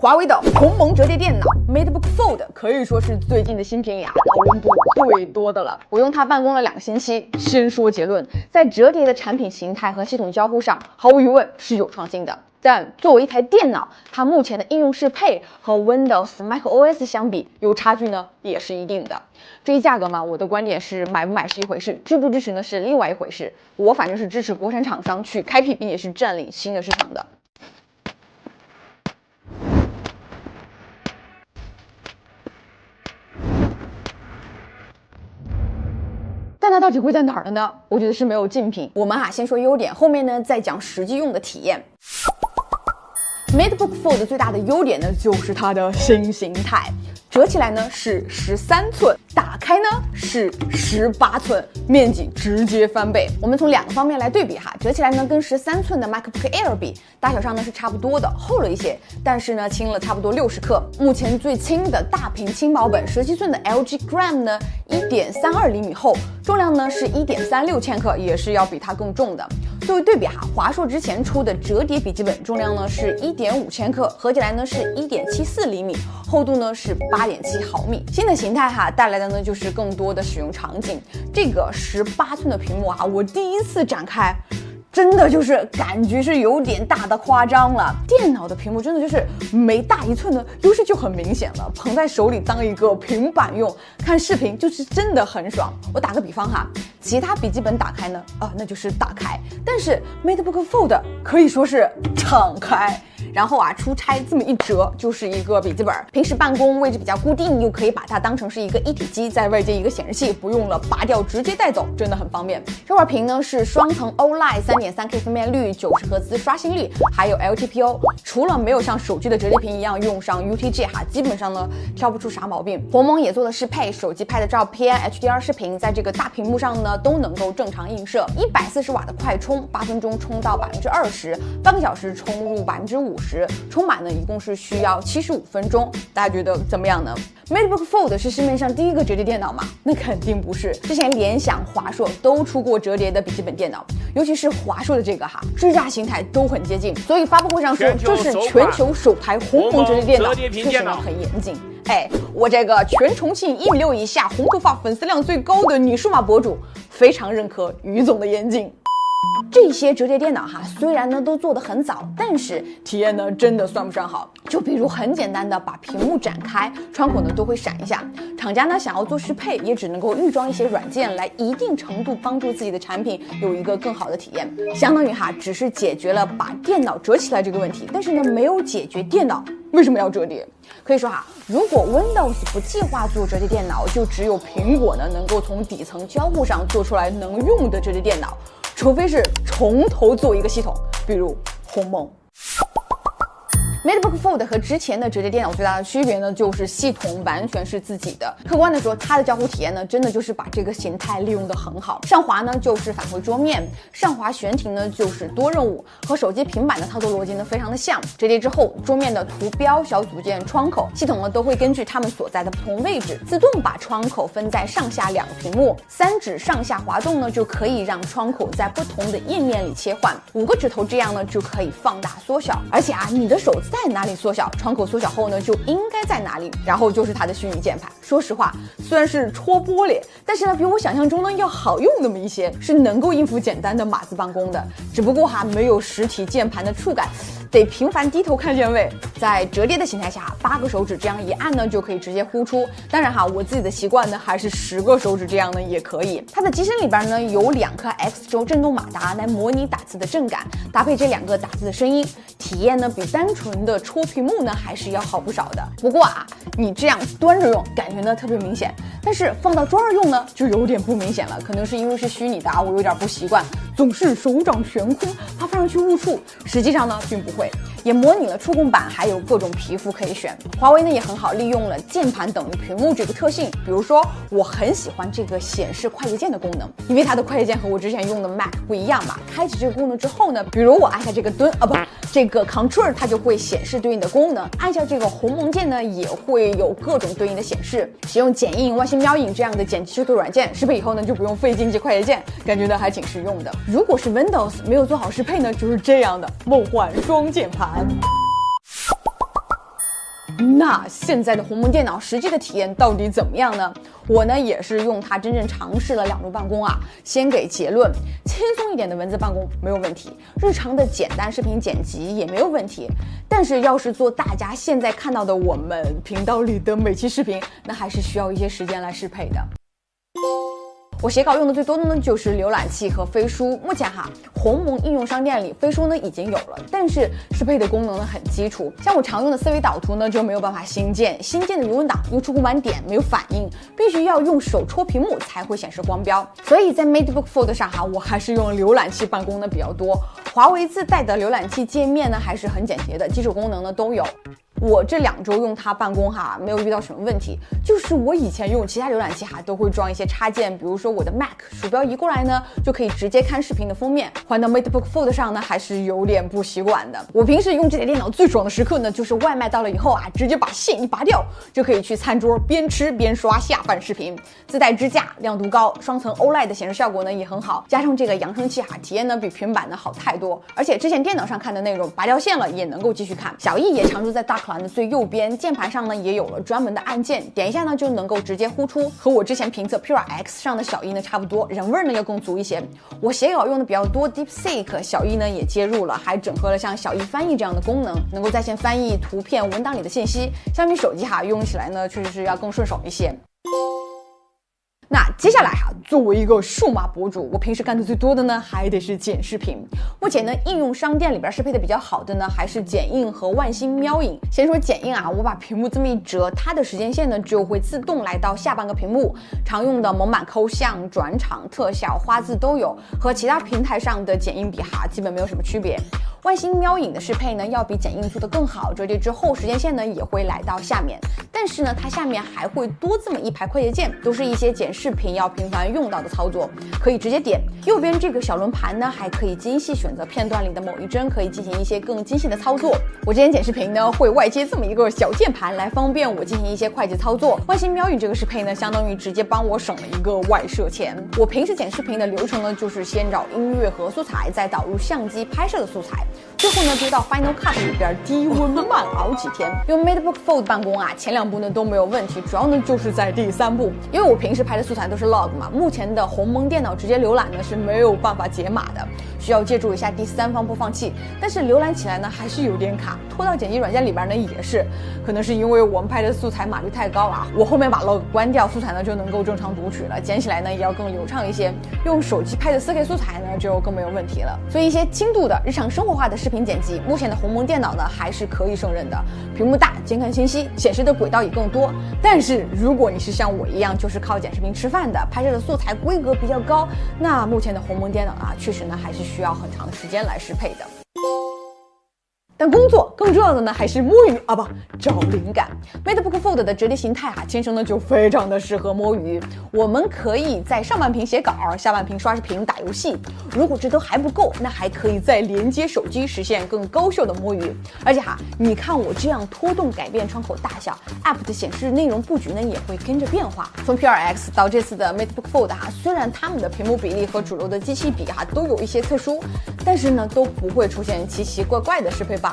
华为的鸿蒙折叠电脑 MateBook Fold 可以说是最近的新品呀，讨论度最多的了。我用它办公了2个星期，先说结论，在折叠的产品形态和系统交互上，毫无疑问是有创新的。但作为一台电脑，它目前的应用适配和 Windows、macOS 相比，有差距呢，也是一定的。至于价格嘛，我的观点是买不买是一回事，支不支持呢是另外一回事。我反正是支持国产厂商去开辟并且是占领新的市场的。但它到底贵在哪儿了呢？我觉得是没有竞品。我们先说优点，后面呢再讲实际用的体验。MateBook Fold 最大的优点呢，就是它的新形态，折起来呢是13寸，打开呢是18寸，面积直接翻倍。我们从2个方面来对比哈，折起来呢跟13寸的 MacBook Air 比，大小上呢是差不多的，厚了一些，但是呢轻了差不多60克。目前最轻的大屏轻薄本17寸的 LG Gram 呢 1.32厘米厚，重量呢是1.36千克，也是要比它更重的。作为对比哈，华硕之前出的折叠笔记本重量呢是1.5千克，合起来呢是1.74厘米，厚度呢是8.7毫米。新的形态带来的呢就是更多的使用场景。这个18寸的屏幕我第一次展开，真的就是感觉是有点大的夸张了。电脑的屏幕真的就是每大1寸呢，优势就很明显了。捧在手里当一个平板用，看视频就是真的很爽。我打个比方其他笔记本打开呢，那就是打开，但是 MateBook Fold 可以说是敞开。然后出差这么一折就是一个笔记本，平时办公位置比较固定，又可以把它当成是一个一体机，在外接一个显示器，不用了拔掉直接带走，真的很方便。这块屏呢是双层 OLED 3.3K 分辨率，90赫兹刷新率，还有 LTPO。除了没有像手机的折叠屏一样用上 UTG 基本上呢挑不出啥毛病。鸿蒙也做了适配，手机拍的照片、HDR 视频，在这个大屏幕上呢都能够正常映射。140瓦的快充，8分钟充到20%，半个小时充入50%。充满呢一共是需要75分钟，大家觉得怎么样呢？ MateBook Fold 是市面上第一个折叠电脑吗？那肯定不是。之前联想、华硕都出过折叠的笔记本电脑，尤其是华硕的这个支架形态都很接近，所以发布会上说这是全球首台鸿蒙折叠电脑，确实呢很严谨。我这个全重庆1.6米以下、红头发、粉丝量最高的女数码博主，非常认可于总的严谨。这些折叠电脑虽然呢都做得很早，但是体验呢真的算不上好。就比如很简单的把屏幕展开，窗口呢都会闪一下。厂家呢想要做适配，也只能够预装一些软件来一定程度帮助自己的产品有一个更好的体验。相当于只是解决了把电脑折起来这个问题，但是呢没有解决电脑为什么要折叠。可以说如果 Windows 不计划做折叠电脑，就只有苹果呢能够从底层交互上做出来能用的折叠电脑，除非是从头做一个系统，比如鸿蒙。MateBook Fold 和之前的折叠电脑最大的区别呢，就是系统完全是自己的。客观的说，它的交互体验呢，真的就是把这个形态利用得很好。上滑呢就是返回桌面，上滑悬停呢就是多任务，和手机、平板的操作逻辑呢非常的像。折叠之后，桌面的图标、小组件、窗口系统呢都会根据它们所在的不同位置，自动把窗口分在上下2个屏幕。3指上下滑动呢，就可以让窗口在不同的页面里切换。5个指头这样呢就可以放大缩小，而且你的手在哪里缩小，窗口缩小后呢就应该在哪里，然后就是它的虚拟键盘。说实话，虽然是戳玻璃，但是呢比我想象中呢要好用那么一些，是能够应付简单的码字办公的。只不过没有实体键盘的触感，得频繁低头看键位。在折叠的形态下，8个手指这样一按呢就可以直接呼出。当然我自己的习惯呢还是10个手指这样呢也可以。它的机身里边呢有2颗 X 轴震动马达来模拟打字的震感，搭配这2个打字的声音，体验呢比单纯的戳屏幕呢还是要好不少的。不过你这样端着用感觉呢特别明显，但是放到桌上用呢就有点不明显了，可能是因为是虚拟的我有点不习惯，总是手掌悬空，怕放上去误触。实际上呢并不会，也模拟了触控板，还有各种皮肤可以选。华为呢也很好利用了键盘等于屏幕这个特性，比如说我很喜欢这个显示快捷键的功能，因为它的快捷键和我之前用的 Mac 不一样嘛。开启这个功能之后呢，比如我按下这个蹲这个 Ctrl 它就会显示对应的功能，按下这个鸿蒙键呢也会有各种对应的显示。使用剪映、万星喵影这样的剪辑修图软件，适配以后呢就不用费劲击快捷键，感觉呢还挺实用的。如果是 Windows 没有做好适配呢，就是这样的梦幻双键盘。那现在的鸿蒙电脑实际的体验到底怎么样呢？我呢也是用它真正尝试了2周办公啊，先给结论，轻松一点的文字办公没有问题，日常的简单视频剪辑也没有问题，但是要是做大家现在看到的我们频道里的每期视频，那还是需要一些时间来适配的。我写稿用的最多的呢就是浏览器和飞书。目前鸿蒙应用商店里飞书呢已经有了，但是适配的功能呢很基础，像我常用的思维导图呢就没有办法新建的语文档用触控板点没有反应，必须要用手戳屏幕才会显示光标。所以在 MateBook Fold 上我还是用浏览器办公的比较多。华为自带的浏览器界面呢还是很简洁的，基础功能呢都有。我这2周用它办公没有遇到什么问题，就是我以前用其他浏览器都会装一些插件，比如说我的 Mac 鼠标移过来呢，就可以直接看视频的封面，换到 MateBook Fold 上呢，还是有点不习惯的。我平时用这台电脑最爽的时刻呢，就是外卖到了以后直接把线一拔掉，就可以去餐桌边吃边刷下饭视频。自带支架，亮度高，双层 OLED 的显示效果呢也很好，加上这个扬声器体验呢比平板呢好太多。而且之前电脑上看的内容，拔掉线了也能够继续看。小艺也常驻在大栏的最右边，键盘上呢也有了专门的按键，点一下呢就能够直接呼出，和我之前评测 Pure X 上的小艺呢差不多，人味呢要更足一些。我写稿用的比较多 DeepSeek， 小艺呢也接入了，还整合了像小艺翻译这样的功能，能够在线翻译图片文档里的信息，相比手机用起来呢确实是要更顺手一些。那接下来作为一个数码博主，我平时干的最多的呢还得是剪视频。目前呢应用商店里边适配的比较好的呢还是剪映和万星喵影。先说剪映我把屏幕这么一折，它的时间线呢就会自动来到下半个屏幕，常用的蒙版抠像、转场、特效、花字都有，和其他平台上的剪映比基本没有什么区别。万星喵影的适配呢要比剪映做得更好，折叠之后时间线呢也会来到下面，但是呢它下面还会多这么一排快捷键，都是一些剪视频要频繁用到的操作，可以直接点。右边这个小轮盘呢还可以精细选择片段里的某一帧，可以进行一些更精细的操作。我之前剪视频呢会外接这么一个小键盘来方便我进行一些快捷操作。万星喵影这个适配呢相当于直接帮我省了一个外设钱。我平时剪视频的流程呢就是先找音乐和素材，再导入相机拍摄的素材，最后呢丢到 Final Cut 里边低温慢熬几天。用 MateBook Fold 办公前2步呢都没有问题，主要呢就是在第3步，因为我平时拍的素材都是 log 嘛，目前的鸿蒙电脑直接浏览呢是没有办法解码的，需要借助一下第3方播放器，但是浏览起来呢还是有点卡，拖到剪辑软件里边呢也是，可能是因为我们拍的素材码率太高我后面把 log 关掉，素材呢就能够正常读取了，剪起来呢也要更流畅一些。用手机拍的 4K 素材呢就更没有问题了，所以一些轻度的日常生活化的视频剪辑，目前的鸿蒙电脑呢还是可以胜任的，屏幕大，监看清晰，显示的轨道也更多。但是如果你是像我一样就是靠剪视频吃饭的，拍摄的素材规格比较高，那目前的鸿蒙电脑确实呢还是需要很长的时间来适配的。但工作更重要的呢还是摸鱼找灵感。MateBook Fold 的折叠形态天生呢就非常的适合摸鱼。我们可以在上半屏写稿，下半屏刷视频打游戏。如果这都还不够，那还可以再连接手机，实现更高效的摸鱼。而且你看我这样拖动改变窗口大小， App 的显示内容布局呢也会跟着变化。从 Pure X 到这次的 MateBook Fold 虽然它们的屏幕比例和主流的机器比都有一些特殊，但是呢都不会出现奇奇怪怪的适配bug。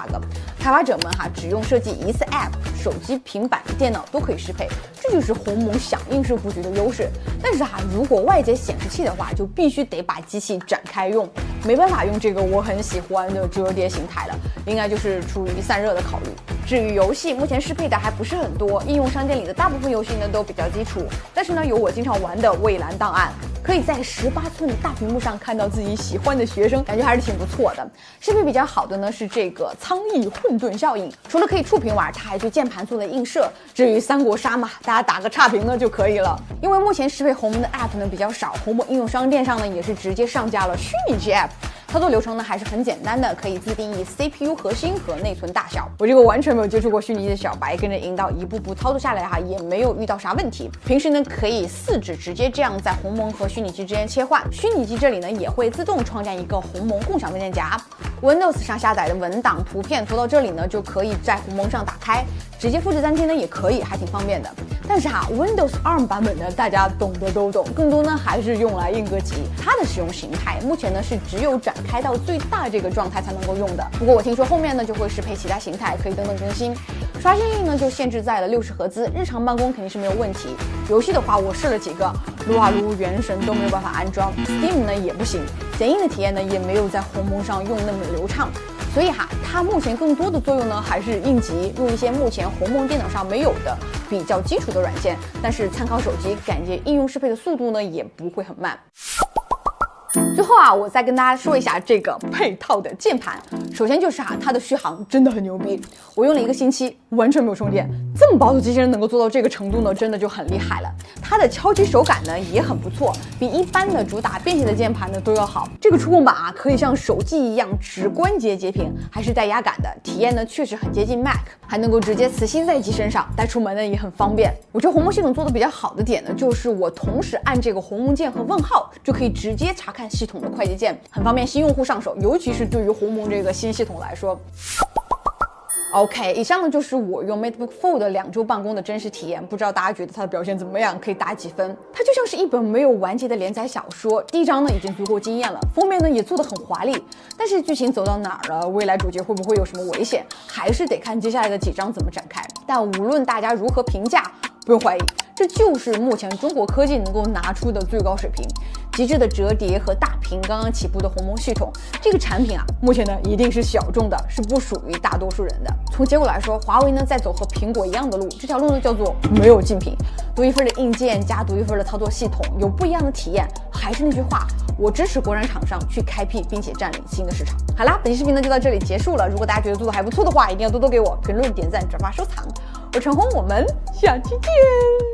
开发者们只用设计一次 App， 手机、平板、电脑都可以适配，这就是鸿蒙响应式布局的优势。但是如果外接显示器的话，就必须得把机器展开用，没办法用这个我很喜欢的折叠形态了，应该就是出于散热的考虑。至于游戏，目前适配的还不是很多，应用商店里的大部分游戏呢都比较基础，但是呢有我经常玩的蔚蓝档案，可以在18寸的大屏幕上看到自己喜欢的学生，感觉还是挺不错的。适配比较好的呢是这个苍翼混沌效应，除了可以触屏玩，它还对键盘做了映射。至于三国杀嘛，大家打个差评呢就可以了。因为目前适配鸿蒙的 App 呢比较少，鸿蒙应用商店上呢也是直接上架了虚拟机 App。操作流程呢还是很简单的，可以自定义 CPU 核心和内存大小。我这个完全没有接触过虚拟机的小白，跟着引导一步步操作下来也没有遇到啥问题。平时呢可以4指直接这样在鸿蒙和虚拟机之间切换，虚拟机这里呢也会自动创建一个鸿蒙共享文件夹。Windows 上下载的文档、图片拖到这里呢就可以在鸿蒙上打开，直接复制粘贴呢也可以，还挺方便的。但是Windows ARM 版本呢大家懂的都懂，更多呢还是用来应个急。它的使用形态目前呢是只有展开到最大这个状态才能够用的，不过我听说后面呢就会适配其他形态，可以等等更新。刷新率呢就限制在了60赫兹，日常办公肯定是没有问题。游戏的话，我试了几个，撸啊撸、原神都没有办法安装 ，Steam 呢也不行，剪映的体验呢也没有在鸿蒙上用那么流畅。所以它目前更多的作用呢还是应急，用一些目前鸿蒙电脑上没有的比较基础的软件，但是参考手机，感觉应用适配的速度呢也不会很慢。最后我再跟大家说一下这个配套的键盘。首先就是它的续航真的很牛逼，我用了1个星期完全没有充电。这么薄的机器人能够做到这个程度呢，真的就很厉害了。它的敲击手感呢也很不错，比一般的主打便携的键盘呢都要好。这个触控板可以像手机一样指关节截屏，还是带压感的，体验呢确实很接近 Mac， 还能够直接磁吸在机身上，带出门呢也很方便。我觉得鸿蒙系统做的比较好的点呢，就是我同时按这个鸿蒙键和问号，就可以直接查看系统的快捷键，很方便新用户上手，尤其是对于鸿蒙这个新系统来说。OK， 以上呢就是我用 MateBook Fold 2周办公的真实体验，不知道大家觉得它的表现怎么样，可以打几分？它就像是一本没有完结的连载小说，第1章呢已经足够惊艳了，封面呢也做得很华丽，但是剧情走到哪儿了，未来主角会不会有什么危险，还是得看接下来的几章怎么展开。但无论大家如何评价，不用怀疑，这就是目前中国科技能够拿出的最高水平。极致的折叠和大屏刚刚起步的鸿蒙系统，这个产品目前呢一定是小众的，是不属于大多数人的。从结果来说，华为呢在走和苹果一样的路，这条路呢叫做没有竞品，独一份的硬件加独一份的操作系统，有不一样的体验。还是那句话，我支持国产厂商去开辟并且占领新的市场。好啦，本期视频呢就到这里结束了。如果大家觉得做的还不错的话，一定要多多给我评论、点赞、转发、收藏。我陈红，我们下期见。